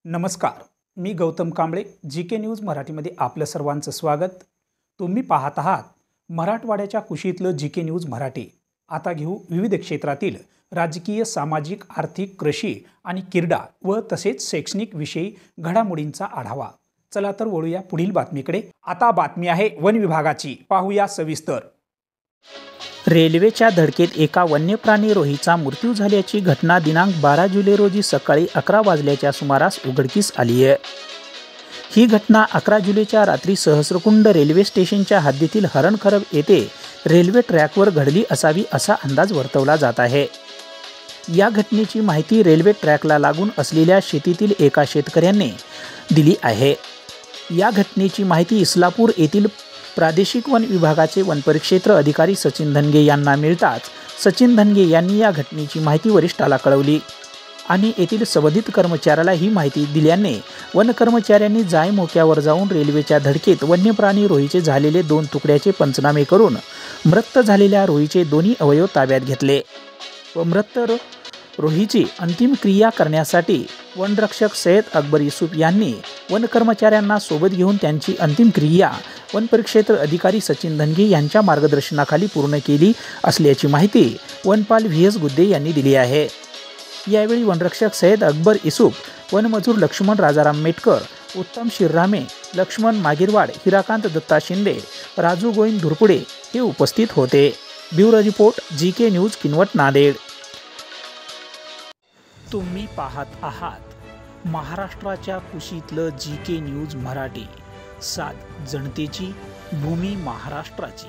नमस्कार, मी Gautam Kamble. GK. News मराठीमध्ये आपलं सर्वांचं स्वागत. तुम्ही पाहत आहात मराठवाड्याच्या कुशीतलं जी.के. न्यूज मराठी. आता घेऊ विविध क्षेत्रातील राजकीय, सामाजिक, आर्थिक, कृषी आणि क्रीडा व तसेच शैक्षणिक विषयी घडामोडींचा आढावा. चला तर वळूया पुढील बातमीकडे. आता बातमी आहे वन विभागाची. पाहूया सविस्तर. रेल्वेच्या धडकेत एका वन्यप्राणी रोहीचा मृत्यू झाल्याची घटना दिनांक 12 जुलै रोजी सकाळी 11 वाजल्याच्या सुमारास उघडकीस आली आहे. ही घटना 11 जुलैच्या रात्री सहस्रकुंड रेल्वे स्टेशनच्या हद्दीतील हरणखरब येथे रेल्वे ट्रॅकवर घडली असावी असा अंदाज वर्तवला जात आहे. या घटनेची माहिती रेल्वे ट्रॅकला लागून असलेल्या शेतीतील एका शेतकऱ्याने दिली आहे. या घटनेची माहिती इस्लापूर येथील प्रादेशिक वन विभागाचे वनपरिक्षेत्र अधिकारी सचिन धनगे यांना मिळताच सचिन धनगे यांनी या घटनेची माहिती वरिष्ठाला कळवली आणि येथील संबंधित कर्मचाऱ्याला ही माहिती दिल्याने वन कर्मचाऱ्यांनी जाय मोक्यावर जाऊन रेल्वेच्या धडकेत वन्यप्राणी रोहीचे झालेले 2 तुकड्याचे पंचनामे करून मृत झालेल्या रोहीचे दोन्ही अवयव ताब्यात घेतले व मृत रोहीची अंतिम क्रिया करण्यासाठी वनरक्षक सय्यद अकबर युसूफ यांनी वन कर्मचाऱ्यांना सोबत घेऊन त्यांची अंतिम क्रिया वनपरिक्षेत्र अधिकारी सचिन धनगे यांच्या मार्गदर्शनाखाली पूर्ण केली असल्याची माहिती वनपाल व्ही.एस. गुद्दे यांनी दिली आहे. यावेळी वनरक्षक सय्यद अकबर युसूफ, वनमजूर लक्ष्मण राजाराम मेटकर, उत्तम शिररामे, लक्ष्मण मागिरवाड, हिराकांत दत्ता शिंदे, राजू गोविंद धुरपुडे हे उपस्थित होते. Bureau report, GK. News, Kinwat, Nanded. तुम्ही पाहत आहात महाराष्ट्राच्या कुशीतलं जी.के. न्यूज मराठी. सात जनतेची, भूमी महाराष्ट्राची.